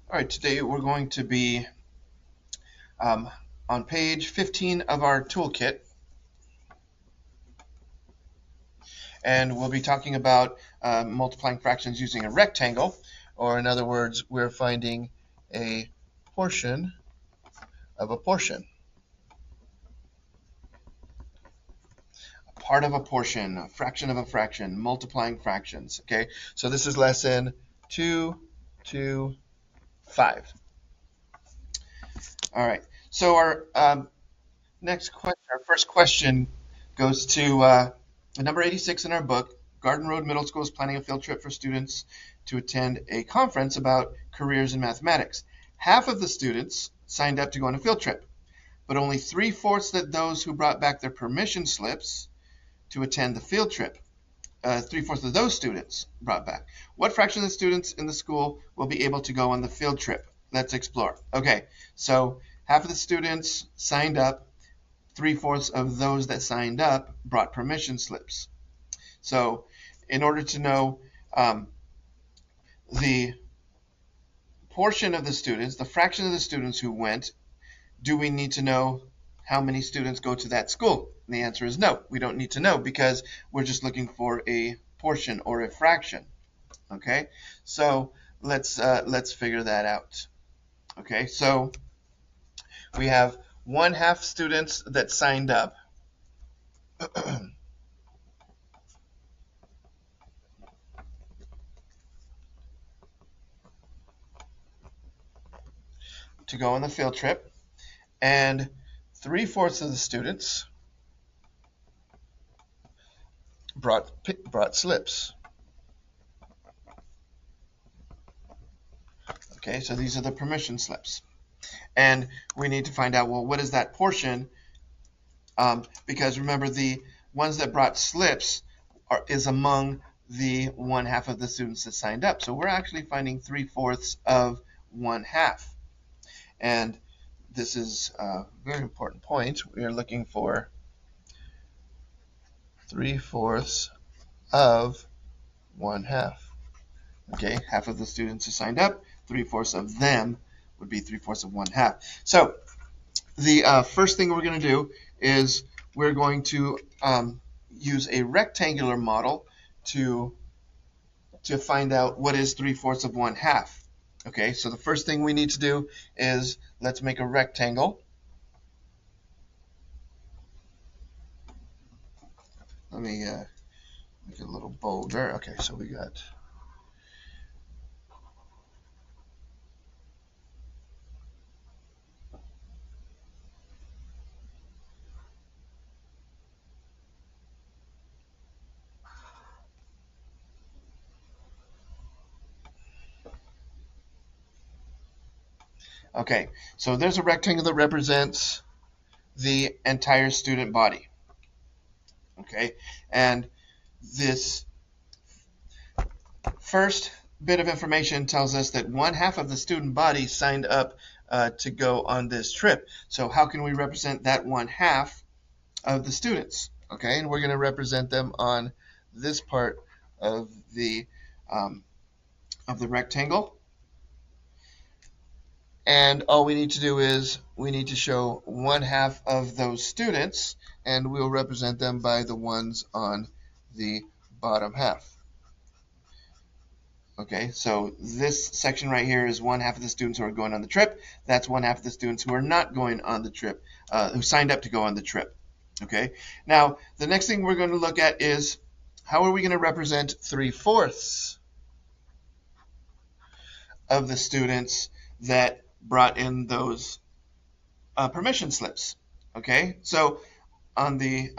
All right, today we're going to be um, on page 15 of our toolkit, and we'll be talking about multiplying fractions using a rectangle, or in other words, we're finding a portion of a portion, a part of a portion, a fraction of a fraction, multiplying fractions. Okay, so this is lesson 225. All right, so our next question, our first question goes to number 86 in our book. Garden Road Middle School is planning a field trip for students to attend a conference about careers in mathematics. Half of the students signed up to go on a field trip, but only three-fourths of those who brought back their permission slips to attend the field trip. Three-fourths of those students brought back. What fraction of the students in the school will be able to go on the field trip? Let's explore. Okay, so half of the students signed up. Three-fourths of those that signed up brought permission slips. So in order to know the portion of the students, the fraction of the students who went, do we need to know how many students go to that school? And the answer is no. We don't need to know because we're just looking for a portion or a fraction. Okay, so let's figure that out. Okay, so we have 1/2 students that signed up. To go on the field trip, and three-fourths of the students brought slips. Okay, so these are the permission slips, and we need to find out, well, what is that portion? Because remember, the ones that brought slips is among the 1/2 of the students that signed up. So we're actually finding three-fourths of 1/2, and this is a very important point. We are looking for three-fourths of 1/2. Okay, half of the students who signed up, three-fourths of them would be three-fourths of 1/2. So the first thing we're going to do is we're going to use a rectangular model to find out what is three-fourths of 1/2. Okay, so the first thing we need to do is let's make a rectangle. Let me make it a little bolder. Okay, so we got okay, so there's a rectangle that represents the entire student body. Okay, and this first bit of information tells us that 1/2 of the student body signed up to go on this trip. So how can we represent that 1/2 of the students? Okay, and we're going to represent them on this part of the rectangle. And all we need to do is we need to show 1/2 of those students, and we'll represent them by the ones on the bottom half. Okay, so this section right here is 1/2 of the students who are going on the trip. That's 1/2 of the students who are not going on the trip, who signed up to go on the trip. Okay, now the next thing we're going to look at is how are we going to represent three-fourths of the students that brought in those permission slips. Okay, so on the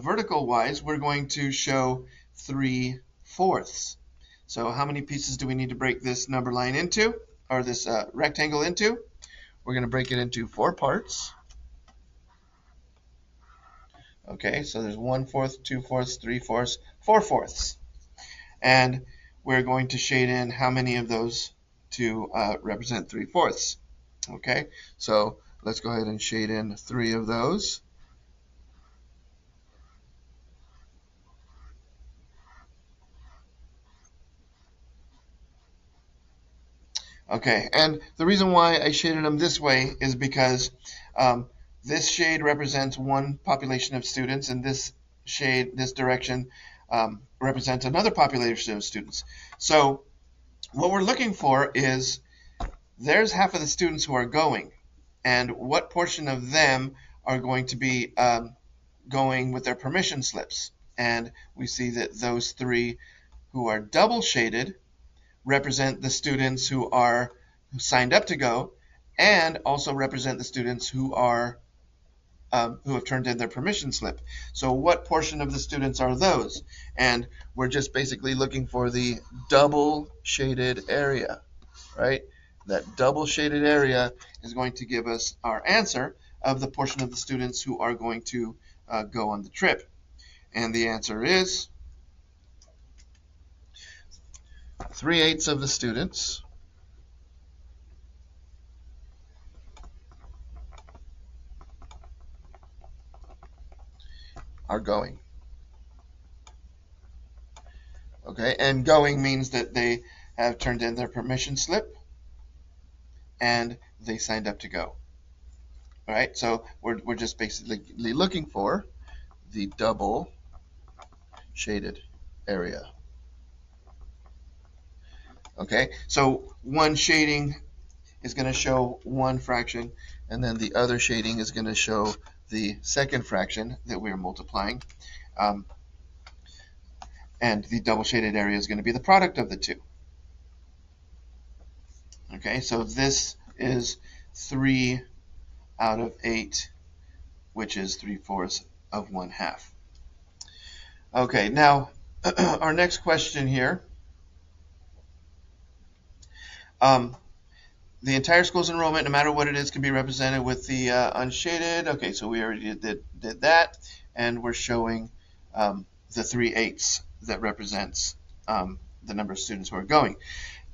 vertical wise, we're going to show three-fourths. So how many pieces do we need to break this number line into, or this rectangle into? We're going to break it into 4 parts. Okay, so there's 1/4, 2/4, 3/4, 4/4. And we're going to shade in how many of those to represent 3/4. Okay, so let's go ahead and shade in 3 of those. Okay, and the reason why I shaded them this way is because this shade represents one population of students, and this shade, this direction, represents another population of students. So what we're looking for is there's half of the students who are going, and what portion of them are going to be going with their permission slips. And we see that those three who are double shaded represent the students who signed up to go, and also represent the students who have turned in their permission slip. So what portion of the students are those? And we're just basically looking for the double shaded area, right? That double shaded area is going to give us our answer of the portion of the students who are going to go on the trip. And the answer is 3/8 of the students are going. Okay, and going means that they have turned in their permission slip and they signed up to go. All right, so we're just basically looking for the double shaded area. Okay, so one shading is going to show one fraction, and then the other shading is going to show the second fraction that we're multiplying. And the double shaded area is going to be the product of the two. Okay, so this is 3 out of 8, which is 3/4 of 1/2. Okay, now our next question here. The entire school's enrollment, no matter what it is, can be represented with the unshaded. Okay, so we already did that, and we're showing the 3/8 that represents the number of students who are going.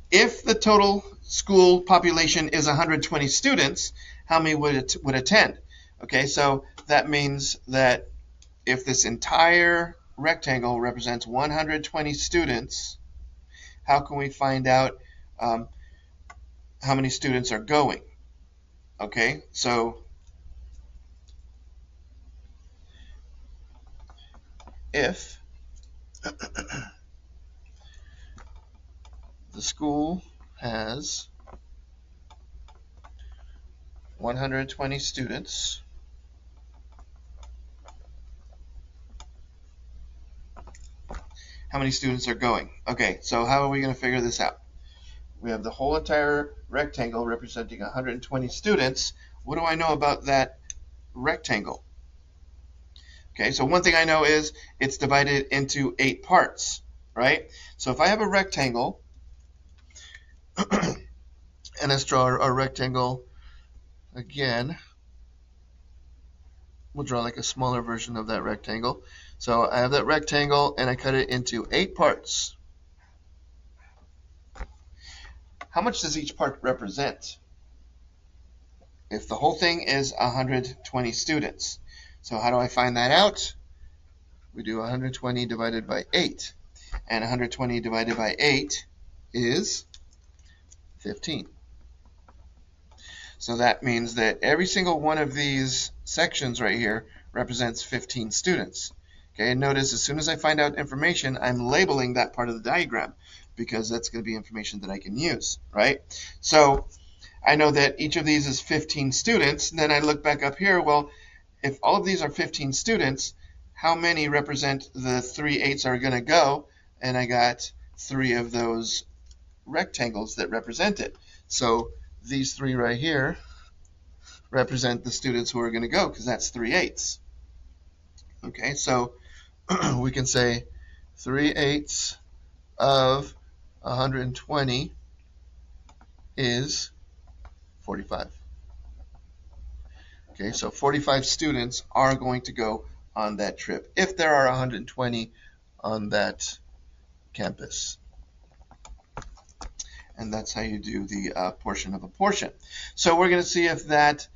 If the total school population is 120 students, how many would attend? Okay, so that means that if this entire rectangle represents 120 students, how can we find out how many students are going? Okay, so if the school has 120 students, how many students are going? Okay, so how are we going to figure this out? We have the whole entire rectangle representing 120 students. What do I know about that rectangle? Okay, so one thing I know is it's divided into 8 parts, right? So if I have a rectangle, and let's draw our rectangle again. We'll draw like a smaller version of that rectangle. So I have that rectangle and I cut it into 8 parts. How much does each part represent? If the whole thing is 120 students. So how do I find that out? We do 120 divided by 8. And 120 divided by 8 is 15. So that means that every single one of these sections right here represents 15 students. Okay, and notice as soon as I find out information, I'm labeling that part of the diagram because that's going to be information that I can use, right? So I know that each of these is 15 students. Then I look back up here, well, if all of these are 15 students, how many represent the 3/8 are going to go? And I got 3 of those rectangles that represent it. So these 3 right here represent the students who are going to go because that's 3/8. Okay, so we can say 3/8 of 120 is 45. Okay, so 45 students are going to go on that trip if there are 120 on that campus. And that's how you do the portion of a portion. So we're going to see if that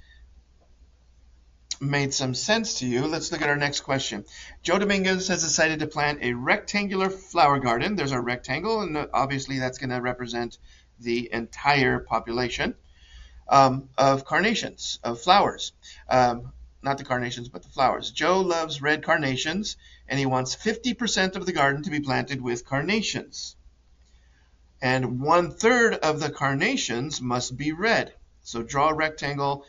made some sense to you. Let's look at our next question. Joe Dominguez has decided to plant a rectangular flower garden. There's our rectangle, and obviously that's going to represent the entire population of carnations, of flowers. Not the carnations, but the flowers. Joe loves red carnations, and he wants 50% of the garden to be planted with carnations. And 1/3 of the carnations must be red. So draw a rectangle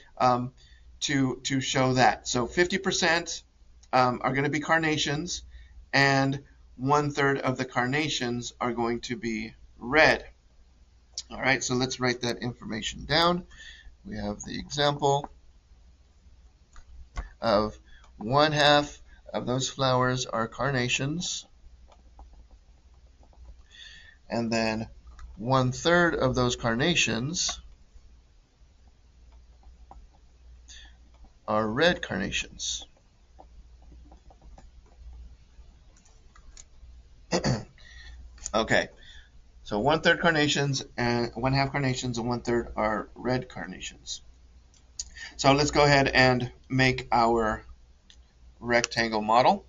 to show that. So 50% are going to be carnations, and 1/3 of the carnations are going to be red. All right, so let's write that information down. We have the example of 1/2 of those flowers are carnations, and then 1/3 of those carnations are red carnations. Okay, so 1/3 carnations and 1/2 carnations and 1/3 are red carnations. So let's go ahead and make our rectangle model.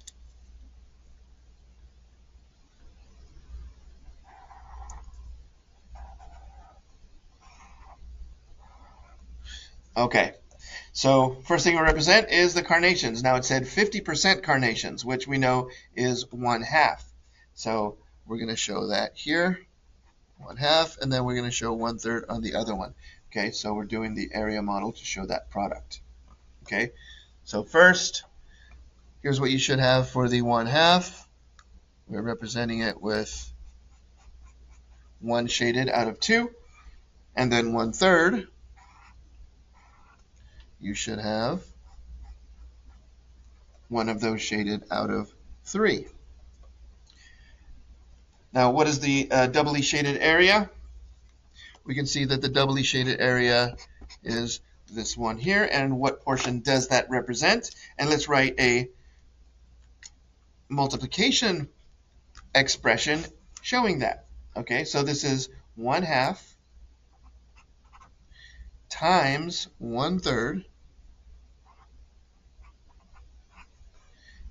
Okay, so first thing we represent is the carnations. Now it said 50% carnations, which we know is 1/2. So we're going to show that here, 1/2, and then we're going to show 1/3 on the other one. Okay, so we're doing the area model to show that product. Okay, so first, here's what you should have for the 1/2. We're representing it with 1 shaded out of 2, and then 1/3. You should have one of those shaded out of 3. Now, what is the doubly shaded area? We can see that the doubly shaded area is this one here, and what portion does that represent? And let's write a multiplication expression showing that. Okay, so this is 1/2 times 1/3,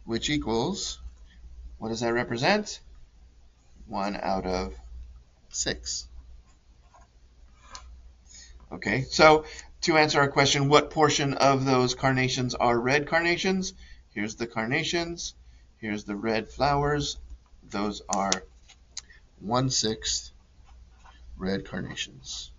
which equals, what does that represent? 1 out of 6. Okay, so to answer our question, what portion of those carnations are red carnations? Here's the carnations, here's the red flowers. Those are 1/6 red carnations.